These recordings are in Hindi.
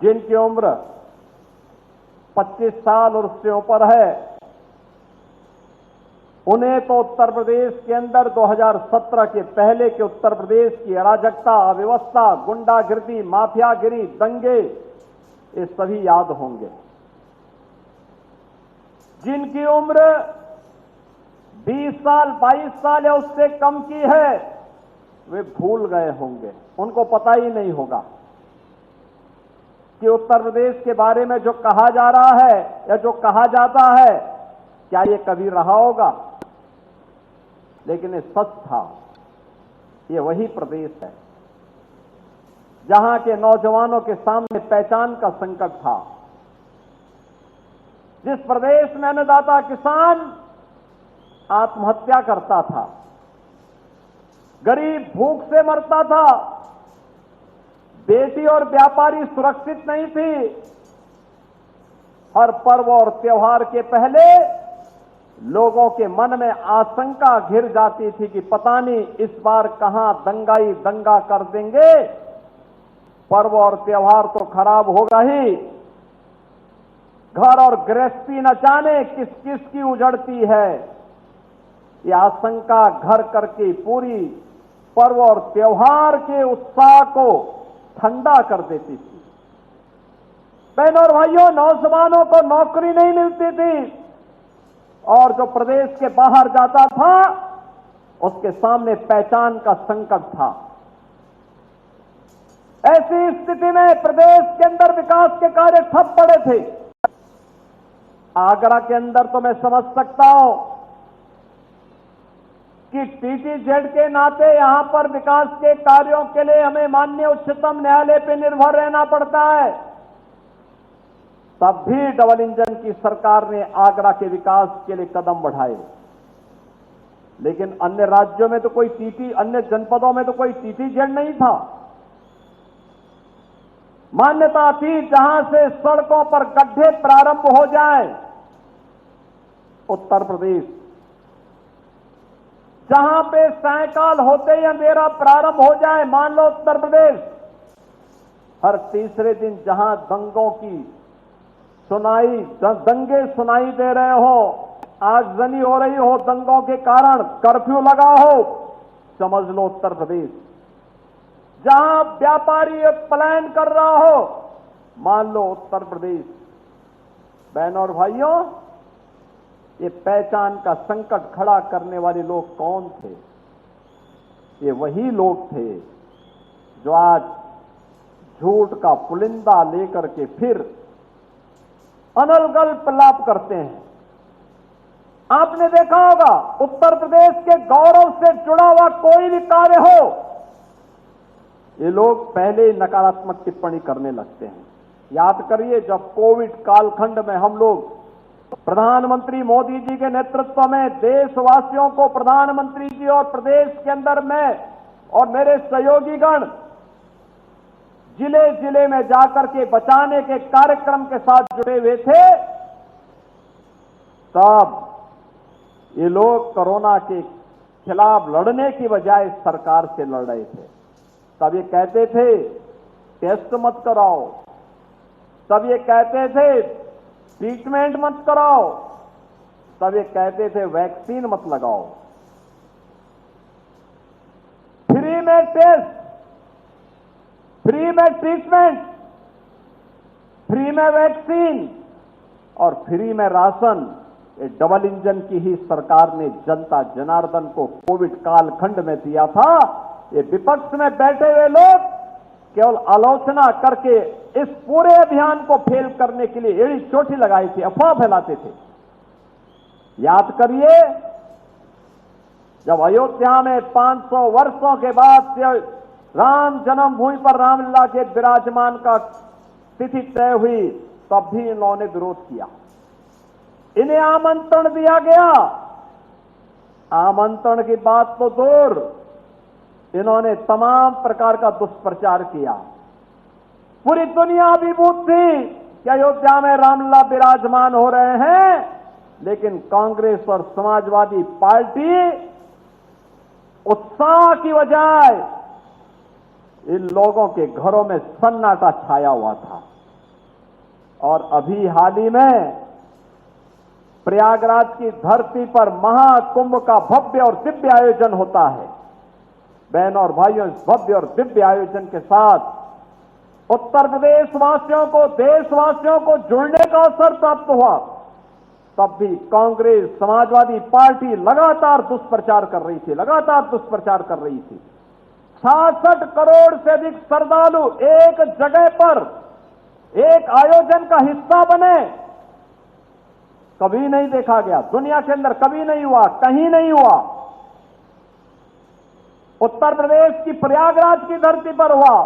जिनकी उम्र 25 साल और उससे ऊपर है, उन्हें तो उत्तर प्रदेश के अंदर 2017 के पहले के उत्तर प्रदेश की अराजकता, अव्यवस्था, गुंडागिर्दी, माफियागिरी, दंगे, ये सभी याद होंगे। जिनकी उम्र 20 साल, 22 साल या उससे कम की है, वे भूल गए होंगे, उनको पता ही नहीं होगा कि उत्तर प्रदेश के बारे में जो कहा जा रहा है या जो कहा जाता है, क्या ये कभी रहा होगा। लेकिन ये सच था, ये वही प्रदेश है जहां के नौजवानों के सामने पहचान का संकट था, जिस प्रदेश में अन्नदाता किसान आत्महत्या करता था, गरीब भूख से मरता था, बेटी और व्यापारी सुरक्षित नहीं थी। हर पर्व और त्योहार के पहले लोगों के मन में आशंका घिर जाती थी कि पता नहीं इस बार कहां दंगाई दंगा कर देंगे, पर्व और त्योहार तो खराब होगा ही, घर और गृहस्थी न जाने किस किस की उजड़ती है। यह आशंका घर करके पूरी पर्व और त्योहार के उत्साह को ठंडा कर देती थी। बहनों और भाइयों, नौजवानों को नौकरी नहीं मिलती थी और जो प्रदेश के बाहर जाता था उसके सामने पहचान का संकट था। ऐसी स्थिति में प्रदेश के अंदर विकास के कार्य ठप पड़े थे। आगरा के अंदर तो मैं समझ सकता हूं कि टीटीजेड के नाते यहां पर विकास के कार्यों के लिए हमें माननीय उच्चतम न्यायालय पर निर्भर रहना पड़ता है। तब भी डबल इंजन की सरकार ने आगरा के विकास के लिए कदम बढ़ाए, लेकिन अन्य राज्यों में तो कोई अन्य जनपदों में तो कोई टीटीजेड नहीं था। मान्यता थी जहां से सड़कों पर गड्ढे प्रारंभ हो जाए, उत्तर प्रदेश, जहां पे सायकाल होते ही अंधेरा प्रारंभ हो जाए, मान लो उत्तर प्रदेश, हर तीसरे दिन जहां दंगों की दंगे सुनाई दे रहे हो, आगजनी हो रही हो दंगों के कारण, कर्फ्यू लगा हो, समझ लो उत्तर प्रदेश। जहां व्यापारी पलायन कर रहा हो, मान लो उत्तर प्रदेश। बहनों और भाइयों, ये पहचान का संकट खड़ा करने वाले लोग कौन थे? ये वही लोग थे जो आज झूठ का पुलिंदा लेकर के फिर अनलगल प्रलाप करते हैं। आपने देखा होगा, उत्तर प्रदेश के गौरव से जुड़ा हुआ कोई भी कार्य हो, ये लोग पहले ही नकारात्मक टिप्पणी करने लगते हैं। याद करिए, जब कोविड कालखंड में हम लोग प्रधानमंत्री मोदी जी के नेतृत्व में देशवासियों को, प्रधानमंत्री जी और प्रदेश के अंदर में और मेरे सहयोगीगण जिले जिले में जाकर के बचाने के कार्यक्रम के साथ जुड़े हुए थे, तब ये लोग कोरोना के खिलाफ लड़ने की बजाय सरकार से लड़ रहे थे। तब ये कहते थे टेस्ट मत कराओ, तब ये कहते थे ट्रीटमेंट मत कराओ, तब ये कहते थे वैक्सीन मत लगाओ। फ्री में टेस्ट, फ्री में ट्रीटमेंट, फ्री में वैक्सीन और फ्री में राशन, ये डबल इंजन की ही सरकार ने जनता जनार्दन को कोविड कालखंड में दिया था। ये विपक्ष में बैठे हुए लोग केवल आलोचना करके इस पूरे अभियान को फेल करने के लिए एड़ी चोटी लगाई थी, अफवाह फैलाते थे। याद करिए, जब अयोध्या में 500 वर्षों के बाद राम जन्मभूमि पर रामलला के विराजमान का तिथि तय हुई, तब भी इन्होंने विरोध किया। इन्हें आमंत्रण दिया गया, आमंत्रण की बात तो दूर, इन्होंने तमाम प्रकार का दुष्प्रचार किया। पूरी दुनिया अभिभूत थी कि अयोध्या में रामलला विराजमान हो रहे हैं, लेकिन कांग्रेस और समाजवादी पार्टी उत्साह की बजाय इन लोगों के घरों में सन्नाटा छाया हुआ था। और अभी हाल ही में प्रयागराज की धरती पर महाकुंभ का भव्य और दिव्य आयोजन होता है। बहनों और भाइयों, इस भव्य और दिव्य आयोजन के साथ उत्तर प्रदेश वासियों को, देशवासियों को जुड़ने का अवसर प्राप्त हुआ। तब भी कांग्रेस, समाजवादी पार्टी लगातार दुष्प्रचार कर रही थी, लगातार दुष्प्रचार कर रही थी। 66 करोड़ से अधिक श्रद्धालु एक जगह पर एक आयोजन का हिस्सा बने, कभी नहीं देखा गया। दुनिया के अंदर कभी नहीं हुआ, कहीं नहीं हुआ। उत्तर प्रदेश की प्रयागराज की धरती पर हुआ,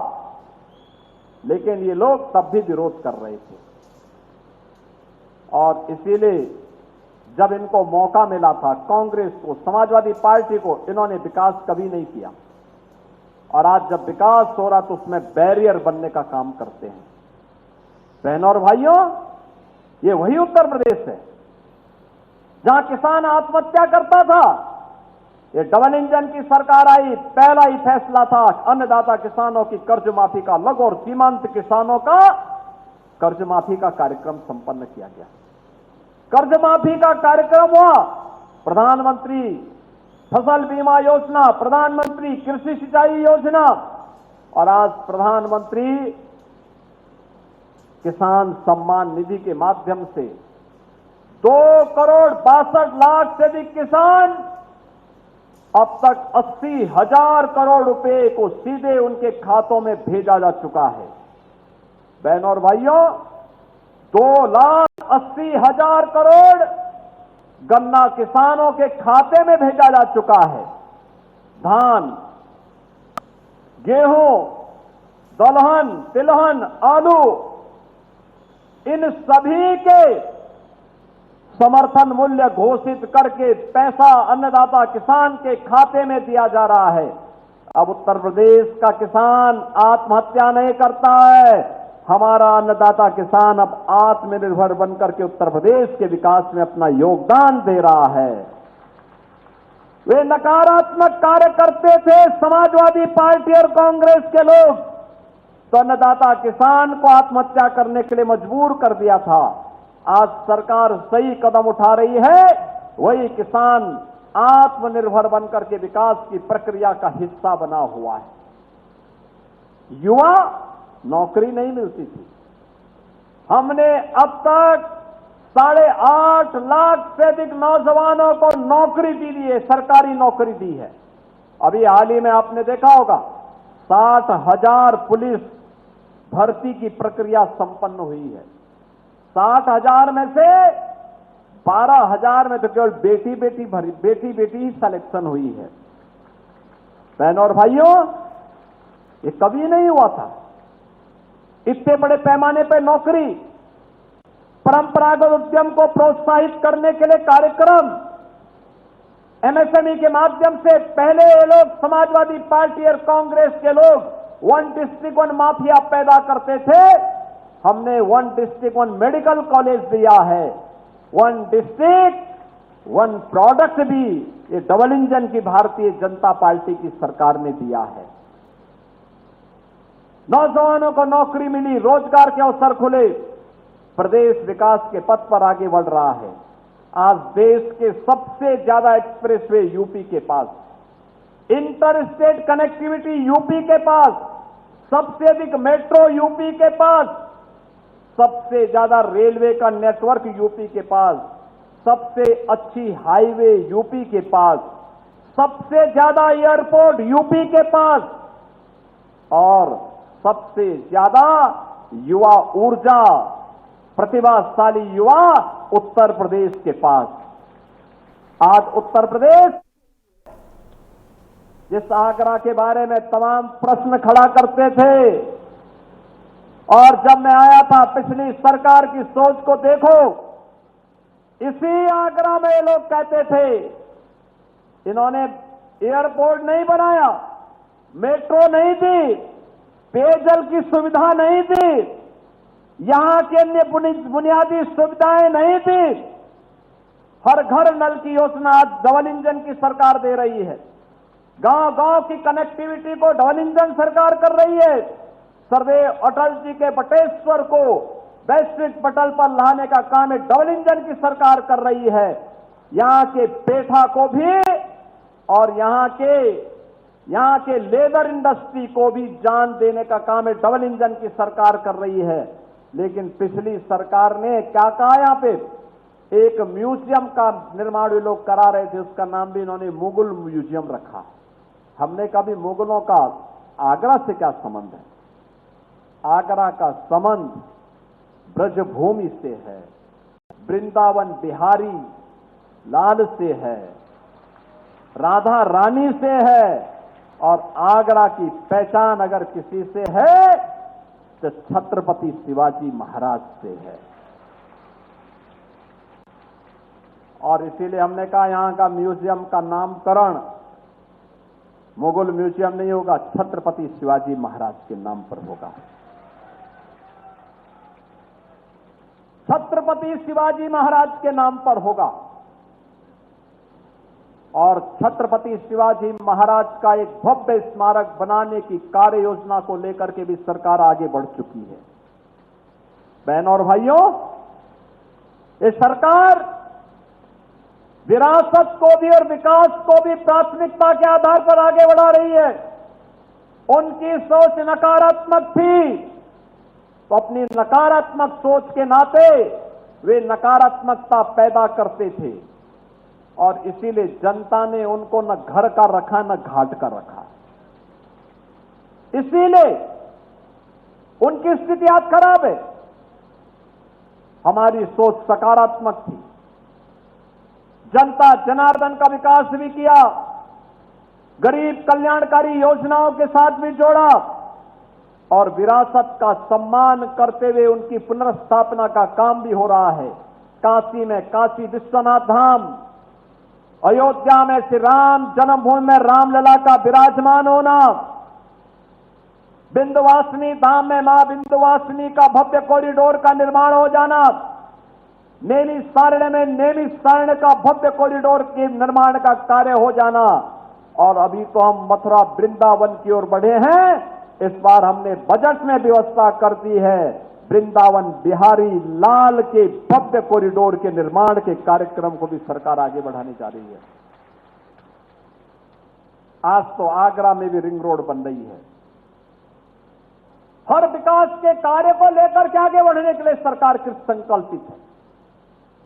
लेकिन ये लोग तब भी विरोध कर रहे थे। और इसीलिए जब इनको मौका मिला था, कांग्रेस को, समाजवादी पार्टी को, इन्होंने विकास कभी नहीं किया। और आज जब विकास हो रहा तो उसमें बैरियर बनने का काम करते हैं। बहनों और भाइयों, ये वही उत्तर प्रदेश है जहां किसान आत्महत्या करता था। ये डबल इंजन की सरकार आई, पहला ही फैसला था अन्नदाता किसानों की कर्ज माफी का, लघु और सीमांत किसानों का कर्ज माफी का कार्यक्रम संपन्न किया गया। कर्ज माफी का कार्यक्रम हुआ। प्रधानमंत्री फसल बीमा योजना, प्रधानमंत्री कृषि सिंचाई योजना और आज प्रधानमंत्री किसान सम्मान निधि के माध्यम से 2,62,00,000 से अधिक किसान अब तक 80,000 करोड़ रुपए को सीधे उनके खातों में भेजा जा चुका है। बहनों और भाइयों, 2,80,000 करोड़ गन्ना किसानों के खाते में भेजा जा चुका है। धान, गेहूं, दलहन, तिलहन, आलू, इन सभी के समर्थन मूल्य घोषित करके पैसा अन्नदाता किसान के खाते में दिया जा रहा है। अब उत्तर प्रदेश का किसान आत्महत्या नहीं करता है। हमारा अन्नदाता किसान अब आत्मनिर्भर बनकर के उत्तर प्रदेश के विकास में अपना योगदान दे रहा है। वे नकारात्मक कार्य करते थे समाजवादी पार्टी और कांग्रेस के लोग, तो अन्नदाता किसान को आत्महत्या करने के लिए मजबूर कर दिया था। आज सरकार सही कदम उठा रही है, वही किसान आत्मनिर्भर बनकर के विकास की प्रक्रिया का हिस्सा बना हुआ है। युवा नौकरी नहीं मिलती थी। हमने अब तक 8.5 लाख से अधिक नौजवानों को नौकरी दी है, सरकारी नौकरी दी है। अभी हाल ही में आपने देखा होगा 60,000 पुलिस भर्ती की प्रक्रिया संपन्न हुई है। 60,000 में से 12,000 में तो केवल बेटी ही सिलेक्शन हुई है। बहनों और भाइयों, ये कभी नहीं हुआ था। इतने बड़े पैमाने पर नौकरी, परंपरागत उद्यम को प्रोत्साहित करने के लिए कार्यक्रम, एमएसएमई के माध्यम से पहले ये लोग समाजवादी पार्टी और कांग्रेस के लोग 1 डिस्ट्रिक्ट 1 माफिया पैदा करते थे। हमने 1 डिस्ट्रिक्ट 1 मेडिकल कॉलेज दिया है। 1 डिस्ट्रिक्ट 1 प्रोडक्ट भी ये डबल इंजन की भारतीय जनता पार्टी की सरकार ने दिया है। नौजवानों को नौकरी मिली, रोजगार के अवसर खुले, प्रदेश विकास के पथ पर आगे बढ़ रहा है। आज देश के सबसे ज्यादा एक्सप्रेसवे यूपी के पास, इंटर स्टेट कनेक्टिविटी यूपी के पास, सबसे अधिक मेट्रो यूपी के पास, सबसे ज्यादा रेलवे का नेटवर्क यूपी के पास, सबसे अच्छी हाईवे यूपी के पास, सबसे ज्यादा एयरपोर्ट यूपी के पास और सबसे ज्यादा युवा ऊर्जा, प्रतिभाशाली युवा उत्तर प्रदेश के पास। आज उत्तर प्रदेश जिस आगरा के बारे में तमाम प्रश्न खड़ा करते थे, और जब मैं आया था पिछली सरकार की सोच को देखो, इसी आगरा में ये लोग कहते थे इन्होंने एयरपोर्ट नहीं बनाया, मेट्रो नहीं दी, पेयजल की सुविधा नहीं दी, यहां की अन्य बुनियादी सुविधाएं नहीं दी। हर घर नल की योजना आज डबल इंजन की सरकार दे रही है। गांव गांव की कनेक्टिविटी को डबल इंजन सरकार कर रही है। सर्वे अटल जी के बटेश्वर को वैश्विक पटल पर लाने का काम एक डबल इंजन की सरकार कर रही है। यहां के पेठा को भी और यहां के लेदर इंडस्ट्री को भी जान देने का काम एक डबल इंजन की सरकार कर रही है। लेकिन पिछली सरकार ने क्या कहा, यहां पे एक म्यूजियम का निर्माण ये लोग करा रहे थे, उसका नाम भी इन्होंने मुगल म्यूजियम रखा। हमने कहा भी मुगलों का आगरा से क्या संबंध है? आगरा का संबंध ब्रजभूमि से है, वृंदावन बिहारी लाल से है, राधा रानी से है, और आगरा की पहचान अगर किसी से है तो छत्रपति शिवाजी महाराज से है। और इसीलिए हमने कहा यहां का म्यूजियम का नामकरण मुगल म्यूजियम नहीं होगा, छत्रपति शिवाजी महाराज के नाम पर होगा। छत्रपति शिवाजी महाराज के नाम पर होगा। और छत्रपति शिवाजी महाराज का एक भव्य स्मारक बनाने की कार्य योजना को लेकर के भी सरकार आगे बढ़ चुकी है। बहनों और भाइयों, ये सरकार विरासत को भी और विकास को भी प्राथमिकता के आधार पर आगे बढ़ा रही है। उनकी सोच नकारात्मक थी, तो अपनी नकारात्मक सोच के नाते वे नकारात्मकता पैदा करते थे, और इसीलिए जनता ने उनको न घर का रखा न घाट का रखा। इसीलिए उनकी स्थिति आज खराब है। हमारी सोच सकारात्मक थी, जनता जनार्दन का विकास भी किया, गरीब कल्याणकारी योजनाओं के साथ भी जोड़ा, और विरासत का सम्मान करते हुए उनकी पुनर्स्थापना का काम भी हो रहा है। काशी में काशी विश्वनाथ धाम, अयोध्या में श्री राम जन्मभूमि में रामलला का विराजमान होना, विंध्यवासिनी धाम में मां विंध्यवासिनी का भव्य कॉरिडोर का निर्माण हो जाना, नैमिषारण्य में नैमिषारण्य का भव्य कॉरिडोर के निर्माण का कार्य हो जाना, और अभी तो हम मथुरा वृंदावन की ओर बढ़े हैं। इस बार हमने बजट में व्यवस्था कर दी है वृंदावन बिहारी लाल के भव्य कॉरिडोर के निर्माण के कार्यक्रम को भी सरकार आगे बढ़ाने जा रही है। आज तो आगरा में भी रिंग रोड बन रही है। हर विकास के कार्य को लेकर के आगे बढ़ने के लिए सरकार कृत संकल्पित है,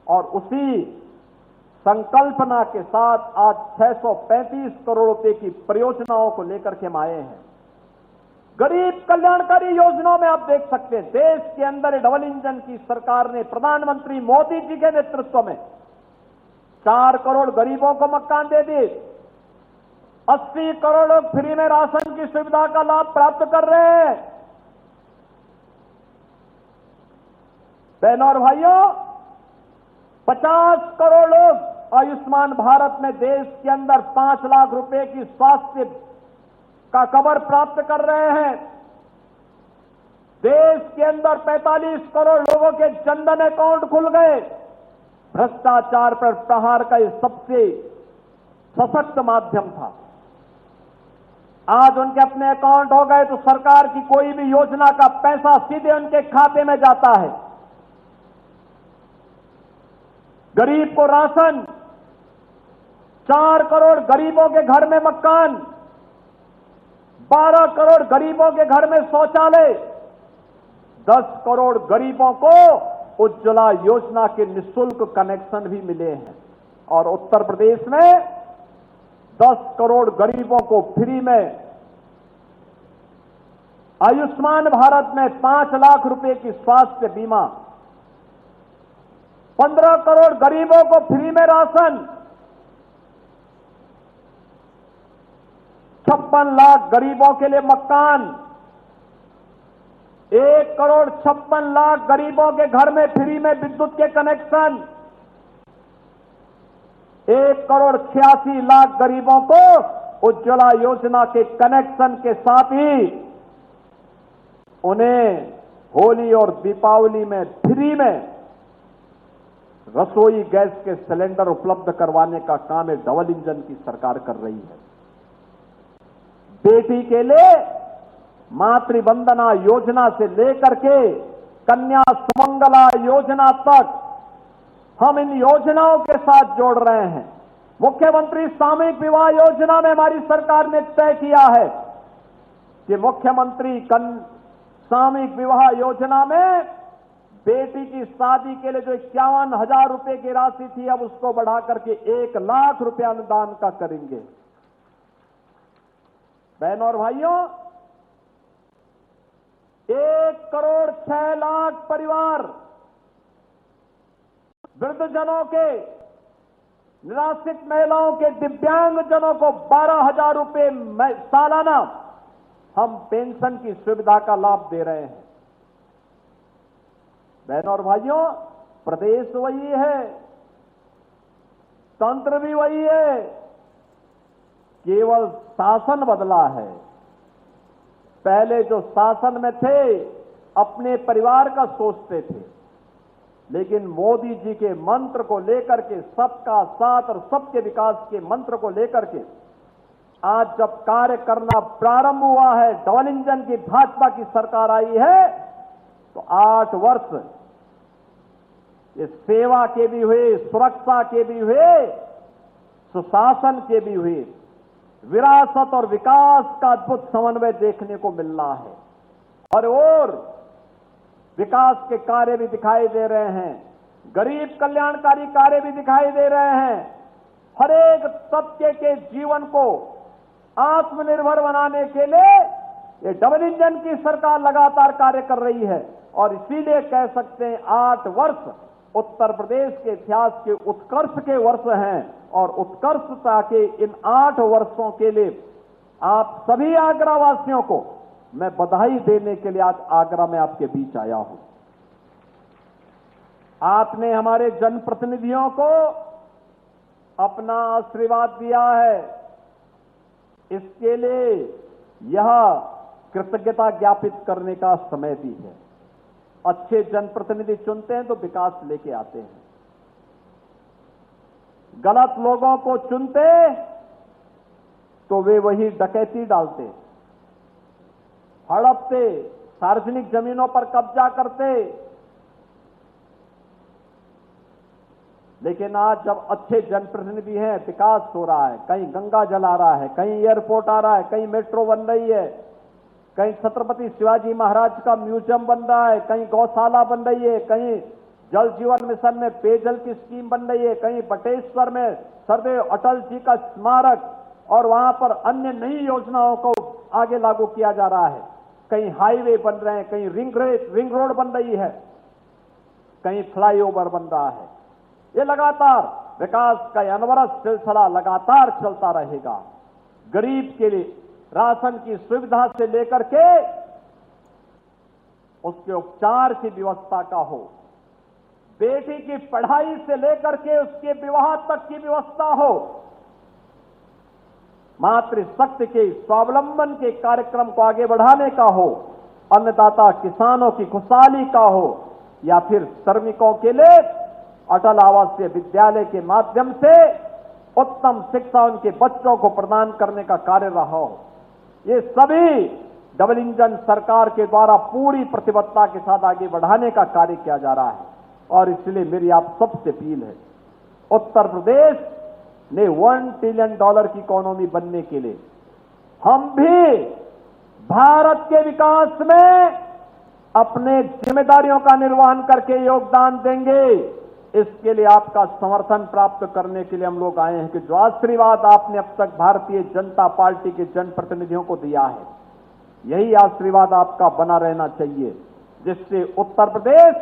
और उसी संकल्पना के साथ आज 635 करोड़ रुपए की परियोजनाओं को लेकर के हम आए हैं। गरीब कल्याणकारी योजनाओं में आप देख सकते हैं, देश के अंदर डबल इंजन की सरकार ने प्रधानमंत्री मोदी जी के नेतृत्व में 4 करोड़ गरीबों को मकान दे दिए, 80 करोड़ लोग फ्री में राशन की सुविधा का लाभ प्राप्त कर रहे हैं। बहनों और भाइयों, 50 करोड़ लोग आयुष्मान भारत में देश के अंदर 5 लाख रुपए की स्वास्थ्य का कवर प्राप्त कर रहे हैं। देश के अंदर 45 करोड़ लोगों के जनधन अकाउंट खुल गए। भ्रष्टाचार पर प्रहार का यह सबसे सशक्त माध्यम था। आज उनके अपने अकाउंट हो गए तो सरकार की कोई भी योजना का पैसा सीधे उनके खाते में जाता है। गरीब को राशन, 4 करोड़ गरीबों के घर में मकान, 12 करोड़ गरीबों के घर में शौचालय, 10 करोड़ गरीबों को उज्ज्वला योजना के निःशुल्क कनेक्शन भी मिले हैं। और उत्तर प्रदेश में 10 करोड़ गरीबों को फ्री में, आयुष्मान भारत में 5 लाख रुपए की स्वास्थ्य बीमा, 15 करोड़ गरीबों को फ्री में राशन, 56 लाख गरीबों के लिए मकान, 1 करोड़ 56 लाख गरीबों के घर में फ्री में विद्युत के कनेक्शन, 1 करोड़ 86 लाख गरीबों को उज्ज्वला योजना के कनेक्शन के साथ ही उन्हें होली और दीपावली में फ्री में रसोई गैस के सिलेंडर उपलब्ध करवाने का काम एक डबल इंजन की सरकार कर रही है। बेटी के लिए मातृवंदना योजना से लेकर के कन्या सुमंगला योजना तक हम इन योजनाओं के साथ जोड़ रहे हैं। मुख्यमंत्री सामूहिक विवाह योजना में हमारी सरकार ने तय किया है कि मुख्यमंत्री सामूहिक विवाह योजना में बेटी की शादी के लिए जो 51,000 रुपए की राशि थी, अब उसको बढ़ा करके 1 लाख रुपए अनुदान का करेंगे। बहनों और भाइयों, 1,06,00,000 परिवार वृद्धजनों के, निराश्रित महिलाओं के, दिव्यांगजनों को 12,000 रुपए सालाना हम पेंशन की सुविधा का लाभ दे रहे हैं। बहनों और भाइयों, प्रदेश वही है, तंत्र भी वही है, केवल शासन बदला है। पहले जो शासन में थे अपने परिवार का सोचते थे, लेकिन मोदी जी के मंत्र को लेकर के, सबका साथ और सबके विकास के मंत्र को लेकर के आज जब कार्य करना प्रारंभ हुआ है, डबल इंजन की भाजपा की सरकार आई है, तो 8 वर्ष ये सेवा के भी हुए, सुरक्षा के भी हुए, सुशासन के भी हुए, विरासत और विकास का अद्भुत समन्वय देखने को मिल रहा है। और विकास के कार्य भी दिखाई दे रहे हैं, गरीब कल्याणकारी कार्य भी दिखाई दे रहे हैं। हर एक तबके के जीवन को आत्मनिर्भर बनाने के लिए ये डबल इंजन की सरकार लगातार कार्य कर रही है। और इसीलिए कह सकते हैं 8 वर्ष उत्तर प्रदेश के इतिहास के उत्कर्ष के वर्ष हैं। और उत्कर्षता के इन 8 वर्षों के लिए आप सभी आगरा वासियों को मैं बधाई देने के लिए आज आगरा में आपके बीच आया हूं। आपने हमारे जनप्रतिनिधियों को अपना आशीर्वाद दिया है, इसके लिए यह कृतज्ञता ज्ञापित करने का समय भी है। अच्छे जनप्रतिनिधि चुनते हैं तो विकास लेके आते हैं, गलत लोगों को चुनते तो वे वही डकैती डालते, हड़पते, सार्वजनिक जमीनों पर कब्जा करते। लेकिन आज जब अच्छे जनप्रतिनिधि हैं, विकास हो रहा है, कहीं गंगा जल आ रहा है, कहीं एयरपोर्ट आ रहा है, कहीं मेट्रो बन रही है, कहीं छत्रपति शिवाजी महाराज का म्यूजियम बन रहा है, कहीं गौशाला बन रही है, कहीं जल जीवन मिशन में पेयजल की स्कीम बन रही है, कहीं बटेश्वर में सरदेव अटल जी का स्मारक और वहां पर अन्य नई योजनाओं को आगे लागू किया जा रहा है, कहीं हाईवे बन रहे हैं, कहीं रिंग रोड बन रही है, कहीं फ्लाईओवर बन रहा है। ये लगातार विकास का अनवरत सिलसिला लगातार चलता रहेगा। गरीब के लिए राशन की सुविधा से लेकर के उसके उपचार की व्यवस्था का हो, बेटी की पढ़ाई से लेकर के उसके विवाह तक की व्यवस्था हो, मातृशक्ति के स्वावलंबन के कार्यक्रम को आगे बढ़ाने का हो, अन्नदाता किसानों की खुशहाली का हो, या फिर श्रमिकों के लिए अटल आवासीय विद्यालय के माध्यम से उत्तम शिक्षा उनके बच्चों को प्रदान करने का कार्य रहा हो। ये सभी डबल इंजन सरकार के द्वारा पूरी प्रतिबद्धता के साथ आगे बढ़ाने का कार्य किया जा रहा है। और इसलिए मेरी आप सबसे अपील है, उत्तर प्रदेश ने $1 ट्रिलियन की इकोनॉमी बनने के लिए हम भी भारत के विकास में अपने जिम्मेदारियों का निर्वहन करके योगदान देंगे। इसके लिए आपका समर्थन प्राप्त करने के लिए हम लोग आए हैं कि जो आशीर्वाद आपने अब तक भारतीय जनता पार्टी के जनप्रतिनिधियों को दिया है, यही आशीर्वाद आपका बना रहना चाहिए, जिससे उत्तर प्रदेश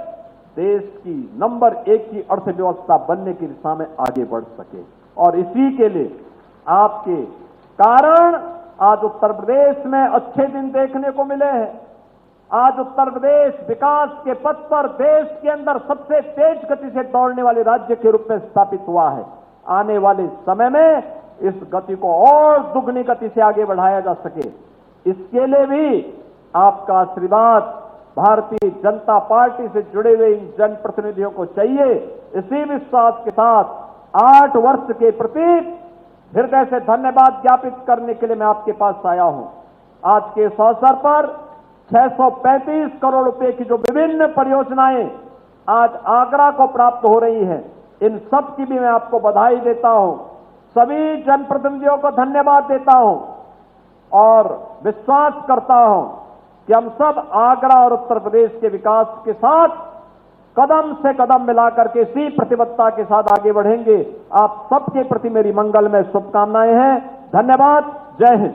देश की नंबर 1 की अर्थव्यवस्था बनने की दिशा में आगे बढ़ सके। और इसी के लिए आपके कारण आज उत्तर प्रदेश में अच्छे दिन देखने को मिले हैं। आज उत्तर प्रदेश विकास के पथ पर देश के अंदर सबसे तेज गति से दौड़ने वाले राज्य के रूप में स्थापित हुआ है। आने वाले समय में इस गति को और दुगनी गति से आगे बढ़ाया जा सके, इसके लिए भी आपका आशीर्वाद भारतीय जनता पार्टी से जुड़े हुए इन जनप्रतिनिधियों को चाहिए। इसी विश्वास के साथ 8 वर्ष के प्रति हृदय से धन्यवाद ज्ञापित करने के लिए मैं आपके पास आया हूं। आज के इस अवसर पर 635 करोड़ रुपए की जो विभिन्न परियोजनाएं आज आगरा को प्राप्त हो रही हैं, इन सब की भी मैं आपको बधाई देता हूं। सभी जनप्रतिनिधियों को धन्यवाद देता हूं और विश्वास करता हूं कि हम सब आगरा और उत्तर प्रदेश के विकास के साथ कदम से कदम मिलाकर के इसी प्रतिबद्धता के साथ आगे बढ़ेंगे। आप सबके प्रति मेरी मंगलमय शुभकामनाएं हैं। धन्यवाद। जय हिंद।